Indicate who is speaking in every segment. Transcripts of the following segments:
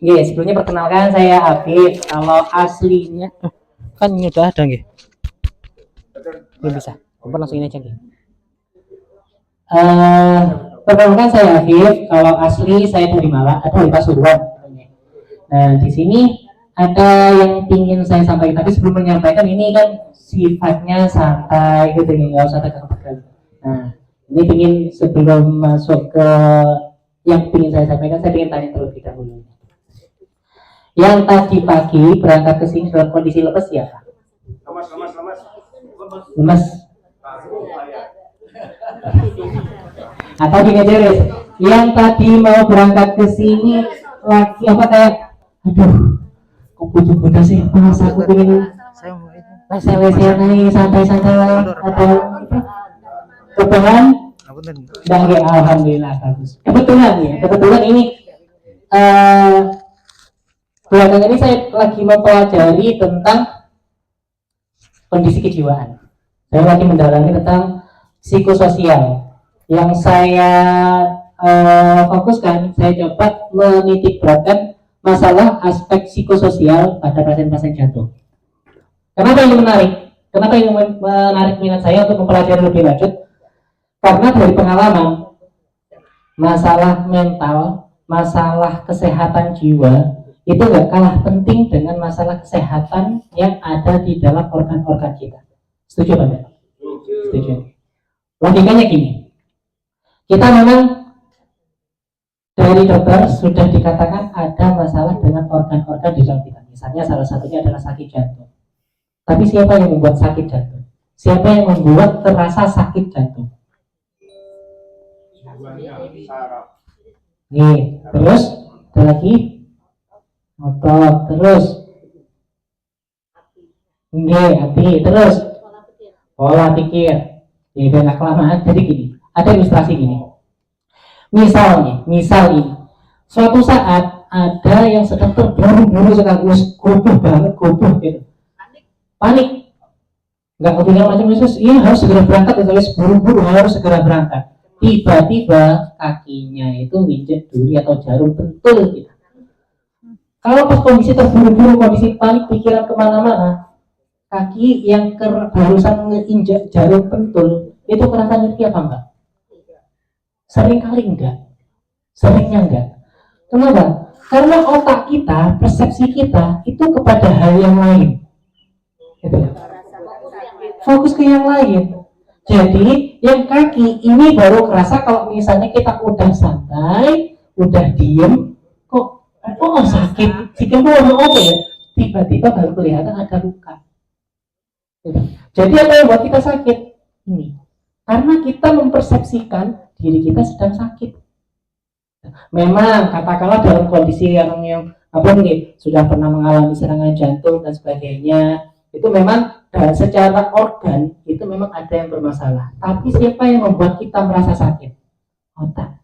Speaker 1: Nggih, sebelumnya perkenalkan saya Afif. Kalau aslinya kan udah ada nggih. Belum bisa. Kompor langsung ini aja nggih. Perkenalkan saya Afif. Kalau asli saya dari Malang atau dari Pasuruan. Nah, di sini ada yang ingin saya sampaikan, tapi sebelum menyampaikan ini kan sifatnya santai gitu ya, nggak usah tegang-tegang. Nah, ini ingin sebelum masuk ke yang ingin saya sampaikan, saya ingin tanya terlebih dahulu. Yang tadi pagi berangkat ke sini dalam kondisi lemes ya? Lemes. Atau gini aja guys, yang tadi mau berangkat ke sini lagi apa kayak, aduh, kok butuh-butuh sih, pas aku ingin lesel-lesel nih, santai-santai atau kebetulan dan ya, alhamdulillah bagus. Kebetulan ini belakangan ini saya lagi mempelajari tentang kondisi kejiwaan. Saya lagi mendalami tentang psikososial. Yang saya fokuskan, saya coba menitik beratkan masalah aspek psikososial pada pasien-pasien jantung. Kenapa ini menarik? Kenapa ini menarik minat saya untuk mempelajari lebih lanjut? Karena dari pengalaman, masalah mental, masalah kesehatan jiwa itu nggak kalah penting dengan masalah kesehatan yang ada di dalam organ-organ kita. Setuju Pak? Setuju. Logikanya gini, kita memang dari dokter sudah dikatakan ada masalah dengan organ-organ di dalam kita. Misalnya salah satunya adalah sakit jantung. Tapi siapa yang membuat sakit jantung? Siapa yang membuat terasa sakit jantung? Nih, terus ada lagi otot, terus hati, terus pola pikir. Ya udah kelamaan. Jadi gini, ada ilustrasi gini. Misal ini, suatu saat ada yang sedang terburu-buru sekali, gopoh gitu. Panik. Nggak kepikiran macam-macam, ini harus segera berangkat, terus buru-buru harus segera berangkat. Tiba-tiba kakinya itu nginjek duri atau jarum pentul gitu. Kalau pas kondisi terburu-buru, kondisi panik, pikiran kemana-mana, kaki yang barusan nginjek jarum pentul itu kerasa nyeri apa enggak? Seringnya enggak. Kenapa? Karena otak kita, persepsi kita itu kepada hal yang lain. Gitu. Fokus ke yang lain. Jadi yang kaki ini baru kerasa kalau misalnya kita udah santai, udah diem, kok sakit, jika mau apa ya, tiba-tiba baru kelihatan ada luka. Jadi apa yang buat kita sakit? Ini, karena kita mempersepsikan diri kita sedang sakit. Memang katakanlah dalam kondisi yang apa nih, sudah pernah mengalami serangan jantung dan sebagainya, itu memang secara organ itu memang ada yang bermasalah. Tapi siapa yang membuat kita merasa sakit? Otak.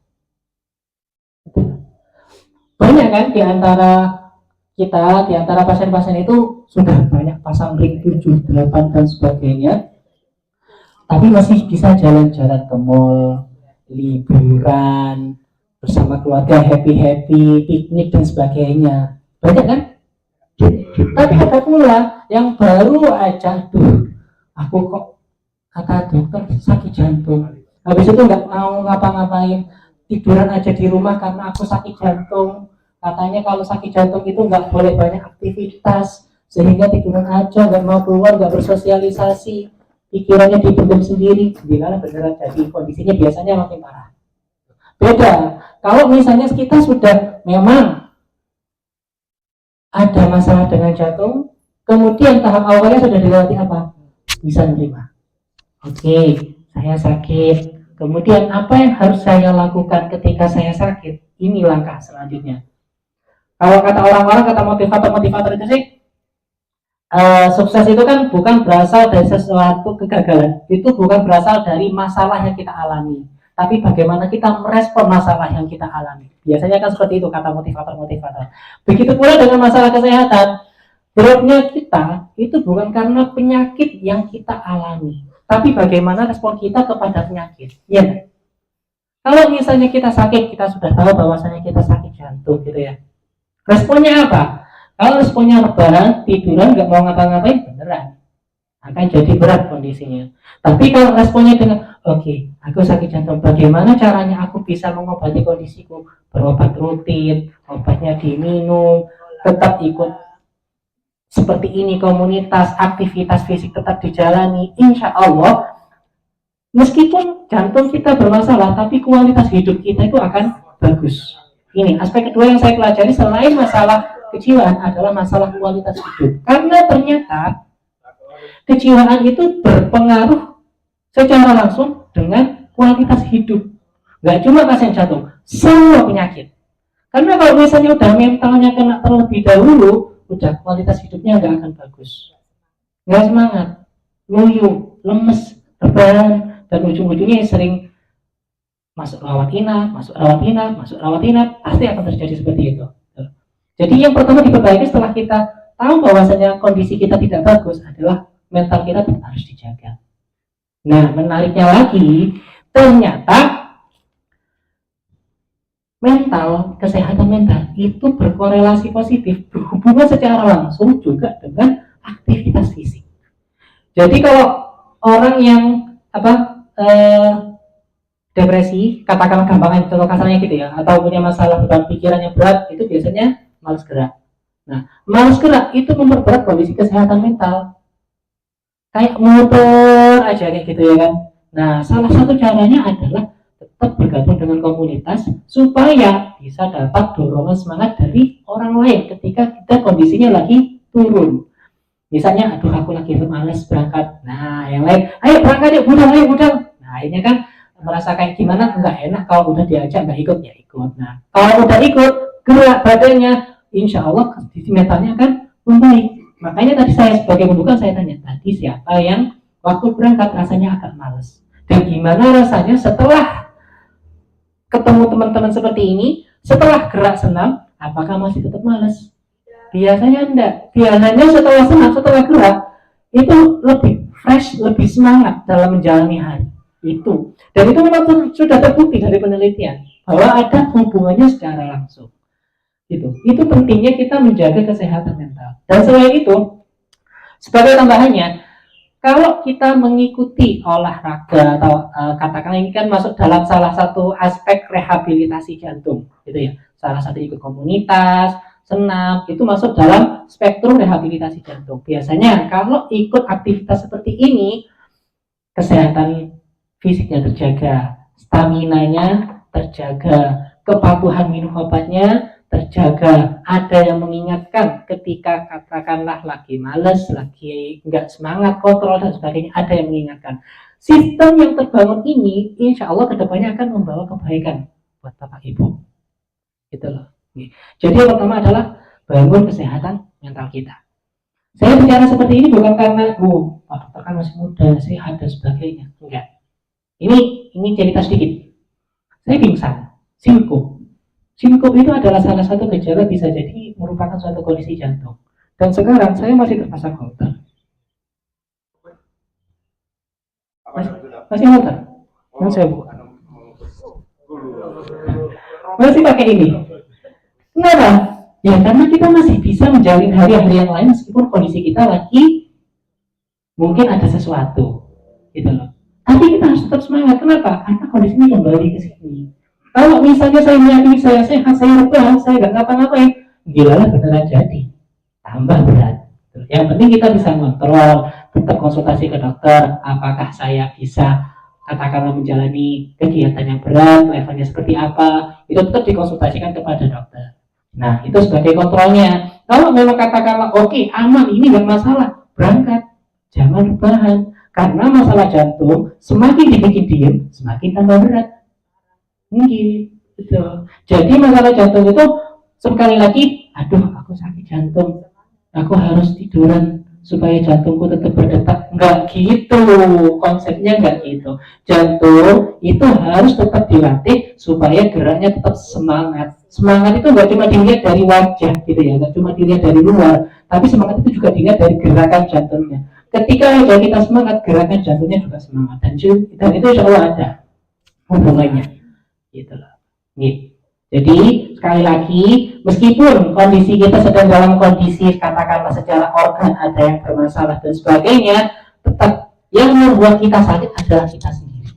Speaker 1: Banyak kan di antara kita, di antara pasien-pasien itu sudah banyak pasang ring 7, 8 dan sebagainya, tapi masih bisa jalan-jalan ke mall, liburan bersama keluarga, happy, piknik dan sebagainya. Banyak kan? Tapi ada pula yang baru aja, aku kok kata dokter sakit jantung, habis itu nggak mau ngapa-ngapain, tiduran aja di rumah karena aku sakit jantung. Katanya kalau sakit jantung itu nggak boleh banyak aktivitas, sehingga tiduran aja, nggak mau keluar, nggak bersosialisasi, pikirannya dipendam sendiri. Gimana beneran jadi kondisinya biasanya makin parah. Beda kalau misalnya kita sudah memang ada masalah dengan jantung, kemudian tahap awalnya sudah dilewati apa? Bisa menerima. Oke, saya sakit. Kemudian apa yang harus saya lakukan ketika saya sakit? Ini langkah selanjutnya. Kalau kata orang-orang, kata motivator itu sih, sukses itu kan bukan berasal dari sesuatu kegagalan. Itu bukan berasal dari masalah yang kita alami, tapi bagaimana kita merespon masalah yang kita alami. Biasanya kan seperti itu kata motivator. Begitu pula dengan masalah kesehatan. Drop-nya kita itu bukan karena penyakit yang kita alami, tapi bagaimana respon kita kepada penyakit. Ya. Kalau misalnya kita sakit, kita sudah tahu bahwasanya kita sakit jantung gitu ya. Responnya apa? Kalau responnya rebahan, tiduran, nggak mau ngapa-ngapain, beneran akan jadi berat kondisinya. Tapi kalau responnya dengan oke, aku sakit jantung, bagaimana caranya aku bisa mengobati kondisiku? Berobat rutin, obatnya diminum, tetap ikut seperti ini komunitas, aktivitas fisik tetap dijalani, insya Allah meskipun jantung kita bermasalah, tapi kualitas hidup kita itu akan bagus. Ini aspek kedua yang saya pelajari selain masalah kejiwaan adalah masalah kualitas hidup. Karena ternyata kejiwaan itu berpengaruh secara langsung dengan kualitas hidup. Gak cuma pasien jantung, semua penyakit. Karena kalau misalnya udah mentalnya kena terlebih dahulu, udah kualitas hidupnya gak akan bagus. Gak semangat, loyo, lemes, rebahan, dan ujung-ujungnya sering masuk rawat inap, pasti akan terjadi seperti itu. Jadi yang pertama diperbaiki setelah kita tahu bahwasanya kondisi kita tidak bagus adalah mental kita harus dijaga. Nah, menariknya lagi, ternyata kesehatan mental itu berkorelasi positif, berhubungan secara langsung juga dengan aktivitas fisik. Jadi kalau orang yang depresi, katakanlah gampangnya contoh kasarnya gitu ya, atau punya masalah beban pikiran yang berat, itu biasanya malas gerak. Nah, malas gerak itu memperberat kondisi kesehatan mental. Kayak motor aja kayak gitu ya kan. Nah, salah satu caranya adalah tetap bergabung dengan komunitas supaya bisa dapat dorongan semangat dari orang lain ketika kita kondisinya lagi turun. Misalnya, aduh aku lagi malas berangkat. Nah, yang lain, ayo berangkat yuk, budal. Nah, ini kan merasa kayak gimana, nggak enak kalau udah diajak nggak ikut, ya ikut. Nah, kalau udah ikut, gerak badannya, insya Allah kondisi mentalnya akan membaik. Makanya tadi saya sebagai pembuka saya tanya, tadi siapa yang waktu berangkat rasanya agak males? Dan gimana rasanya setelah ketemu teman-teman seperti ini, setelah gerak senam, apakah masih tetap males? Biasanya enggak. Biasanya setelah senam, setelah gerak, itu lebih fresh, lebih semangat dalam menjalani hari. Itu. Dan itu memang sudah terbukti dari penelitian bahwa ada hubungannya secara langsung. Itu pentingnya kita menjaga kesehatan mental. Dan selain itu, sebagai tambahannya, kalau kita mengikuti olahraga atau katakanlah ini kan masuk dalam salah satu aspek rehabilitasi jantung, gitu ya. Salah satu ikut komunitas, senam, itu masuk dalam spektrum rehabilitasi jantung. Biasanya kalau ikut aktivitas seperti ini, kesehatan fisiknya terjaga, staminanya terjaga, kepatuhan minum obatnya terjaga, ada yang mengingatkan ketika katakanlah lagi males, lagi nggak semangat, kontrol dan sebagainya, ada yang mengingatkan. Sistem yang terbangun ini insya Allah kedepannya akan membawa kebaikan buat Bapak Ibu. Gitu loh. Jadi yang pertama adalah bangun kesehatan mental kita. Saya bicara seperti ini bukan karena Pak dokter kan masih muda, sehat dan sebagainya. Enggak. Ini cerita sedikit. Saya pingsan, sinkup. Sinkup itu adalah salah satu gejala bisa jadi merupakan suatu kondisi jantung. Dan sekarang saya masih terpasang holter. Masih holter? Yang saya buka. Masih pakai ini. Kenapa? Ya karena kita masih bisa menjalin hari-hari yang lain meskipun kondisi kita lagi mungkin ada sesuatu, gitu loh. Tapi kita harus tetap semangat. Kenapa? Karena kondisinya kembali ke sini. Kalau misalnya saya meyakini saya sehat, saya rebahan, saya nggak ngapa-ngapain, gila lah beneran jadi tambah berat. Yang penting kita bisa kontrol, tetap konsultasi ke dokter, apakah saya bisa katakanlah menjalani kegiatan yang berat, levelnya seperti apa, itu tetap dikonsultasikan kepada dokter. Nah, itu sebagai kontrolnya. Kalau memang katakanlah oke, aman, ini nggak masalah, berangkat, jangan rebahan. Karena masalah jantung semakin dibikin diem, semakin tambah berat. Gitu. Jadi masalah jantung itu sekali lagi, aduh aku sakit jantung, aku harus tiduran supaya jantungku tetap berdetak. Enggak gitu, konsepnya enggak gitu. Jantung itu harus tetap dilatih supaya geraknya tetap semangat. Semangat itu enggak cuma dilihat dari wajah gitu ya, enggak cuma dilihat dari luar, tapi semangat itu juga dilihat dari gerakan jantungnya. Ketika ada kita semangat, gerakan jantungnya juga semangat, dan itu insya Allah ada hubungannya, gitu loh. Nih. Jadi sekali lagi, meskipun kondisi kita sedang dalam kondisi katakanlah secara organ ada yang bermasalah dan sebagainya, tetap yang membuat kita sakit adalah kita sendiri.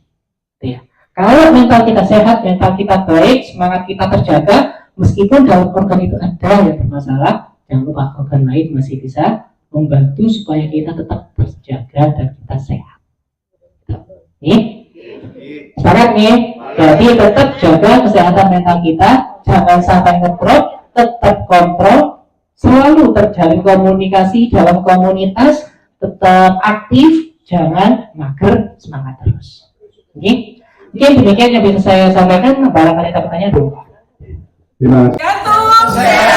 Speaker 1: Ya. Kalau mental kita sehat, mental kita baik, semangat kita terjaga, meskipun dalam organ itu ada yang bermasalah, jangan lupa organ lain masih bisa membantu supaya kita tetap terjaga dan kita sehat. Nih, sepakat nih? Jadi tetap jaga kesehatan mental kita, jangan sampai ngedrop, tetap kontrol, selalu terjalin komunikasi dalam komunitas, tetap aktif, jangan mager, semangat terus. Oke? Mungkin demikian yang bisa saya sampaikan. Barangkali ada pertanyaan dulu.
Speaker 2: Terima kasih.